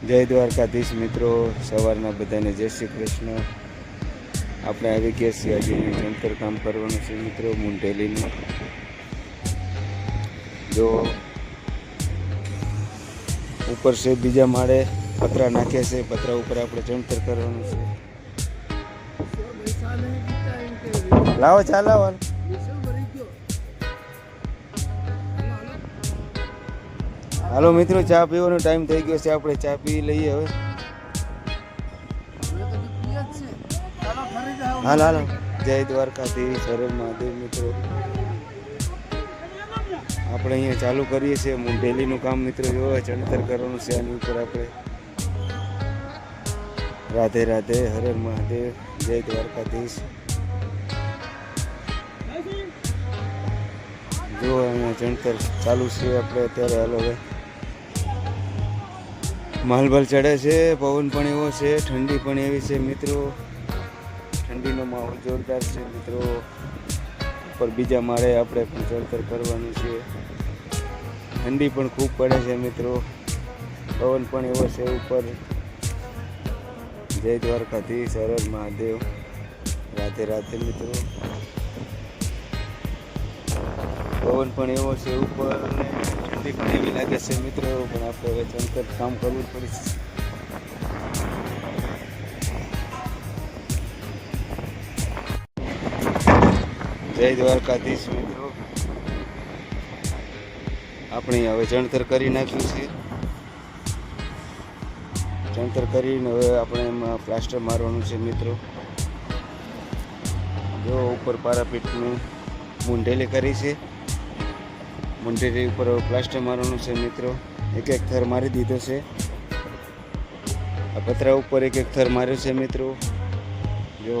જય દ્વારકાધીશ મિત્રો, સવારના બધાને જય શ્રી કૃષ્ણ। આપણે આવી ગયા છીએ આજે જંતર કામ કરવાનું છે મિત્રો, મુંઢેલીનું। જો ઉપર છે બીજા માળે પતરા નાખ્યા છે, પતરા ઉપર આપણે જંતર કરવાનું છે। લાવો ચા લાવો। હાલો મિત્રો, ચા પીવાનો ટાઈમ થઈ ગયો છે, આપણે ચા પી લઈએ હવે। હાલ હાલો, જય દ્વારકાધીશ, હર હર મહાદેવ મિત્રો। આપણે અહીંયા ચાલુ કરીએ છીએ મુંઢેલીનું કામ મિત્રો। જો ચણતર કરવાનું છે આની ઉપર આપણે। રાધે રાધે, હર હર મહાદેવ, જય દ્વારકાધીશ। જો અહીંયા ચણતર ચાલુ છે આપણે અત્યારે। હાલો હવે માલબાલ ચડે છે, પવન પણ એવો છે, ઠંડી પણ એવી છે મિત્રો। ઠંડીનો માહોલ જોરદાર છે મિત્રો। ઉપર બીજા માળે આપણે પણ ચણતર કરવાનું છે। ઠંડી પણ ખૂબ પડે છે મિત્રો, પવન પણ એવો છે ઉપર। જય દ્વારકાધીશ, હર હર મહાદેવ, રાધે રાધે મિત્રો। પવન પણ એવો છે ઉપર અને ઠંડી પણ એવી લાગે છે મિત્રો, પણ આપણે હવે ચણતર કામ કરવું જ પડશે। જય દ્વારકાધીશ મિત્રો, આપણે હવે ચણતર કરી નાખ્યું છે। ચણતર કરીને હવે આપણે એમાં પ્લાસ્ટર મારવાનું છે મિત્રો। જો ઉપર પારાપીટનું મુંઢેલી કરી છે, મુંઢેલી ઉપર પ્લાસ્ટર મારવાનું છે મિત્રો। એક એક થર મારી દીધો છે, આ પતરા ઉપર એક એક થર માર્યો છે મિત્રો। જો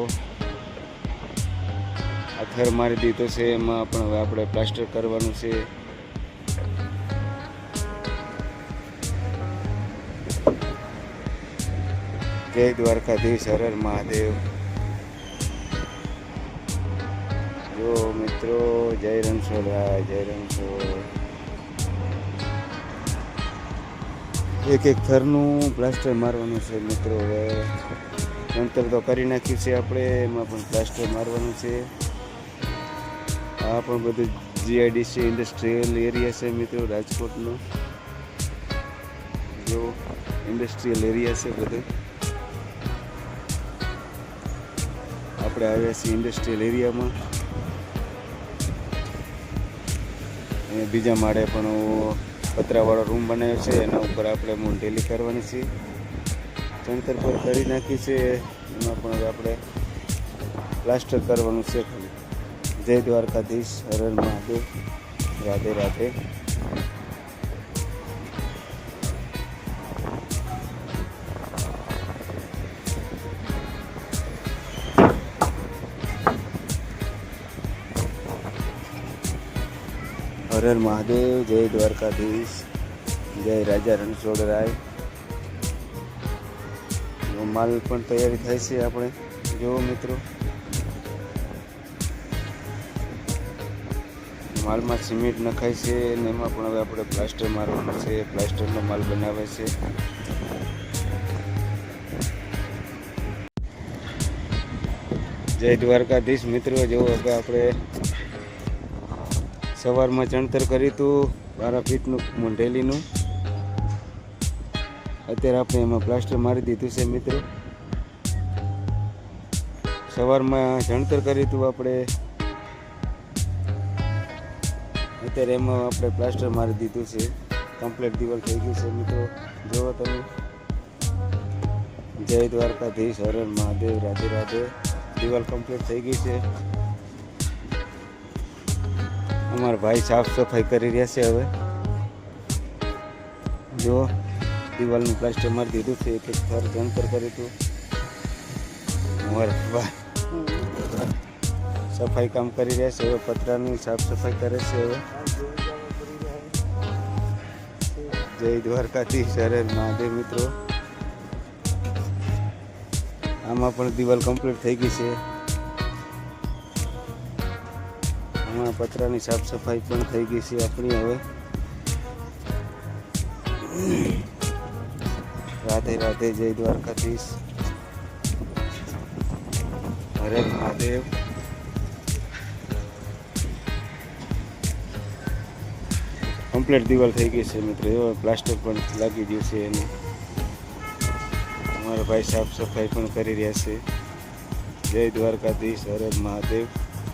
આ થર મારી દીધો છે, એમાં પણ હવે આપણે પ્લાસ્ટર કરવાનું છે। જય દ્વારકાધીશ, હર હર મહાદેવ। જો મિત્રો, જય રણછોડરાય, જય રણછોડ। એક એક થરનું પ્લાસ્ટર મારવાનું છે મિત્રો। હવે નંતર તો કરી નાખ્યું છે આપણે, એમાં પણ પ્લાસ્ટર મારવાનું છે। આ પણ બધું જીઆઈડીસી ઇન્ડસ્ટ્રીયલ એરિયા છે મિત્રો, રાજકોટનો। જો ઇન્ડસ્ટ્રીયલ એરિયા છે બધું। આપણે આવ્યા છીએ ઇન્ડસ્ટ્રીયલ એરિયામાં। અને બીજા માળે પણ પતરાવાળો રૂમ બનાવ્યો છે, એના ઉપર આપણે મુંઢેલી કરવાની છે। ચણતર પર કરી નાખી છે, એમાં પણ હવે આપણે પ્લાસ્ટર કરવાનું છે ખાલી। જય દ્વારકાધીશ, હર હર મહાદેવ, રાધે રાધે। હર હર મહાદેવ, જય દ્વારકાધીશ, જય રાજા રણછોડરાય। માલ પણ તૈયારી થાય છે આપણે। જુઓ મિત્રો, માલમાં સિમેન્ટ નખાય છે અને એમાં પણ હવે આપણે પ્લાસ્ટર મારવાનું છે। પ્લાસ્ટરનો માલ બનાવે છે। જય દ્વારકાધીશ મિત્રો, જો હવે આપણે સવારમાં ચણતર કર્યું હતું 12 ફીટનું મુંઢેલીનું। અત્યારે આપણે એમાં પ્લાસ્ટર મારી દીધું છે મિત્રો। સવારમાં ચણતર કર્યું હતું આપણે, અત્યારે એમાં આપણે પ્લાસ્ટર મારી દીધું છે। કમ્પ્લીટ દિવાલ થઈ ગયું છે મિત્રો, જુઓ તમે। જય દ્વારકાધીશ, હર હર મહાદેવ, રાધે રાધે। દિવાલ કમ્પ્લીટ થઈ ગઈ છે। અમારા ભાઈ સાફ સફાઈ કરી રહ્યા છે હવે। જો દિવાલનું પ્લાસ્ટર મારી દીધું છે, એક એક થર જંતર કર્યું હતું। અમારા ભાઈ સફાઈ કામ કરી રહ્યા છે, હવે પતરાની સાફ સફાઈ કરે છે હવે। જય દ્વારકાધીશ, હર હર મહાદેવ મિત્રો। આમાં પણ દિવાલ કમ્પ્લીટ થઈ ગઈ છે। આમાં પતરાની સાફ સફાઈ પણ થઈ ગઈ છે આપણી હવે। રાધે રાધે, જય દ્વારકાધીશ, હરે મહાદેવ. કમ્પ્લીટ દિવાલ થઈ ગઈ છે મિત્રો, એવો પ્લાસ્ટર પણ લાગી ગયું છે એનું. અમારા ભાઈ સાફ સફાઈ પણ કરી રહ્યા છે. જય દ્વારકાધીશ, હરે મહાદેવ.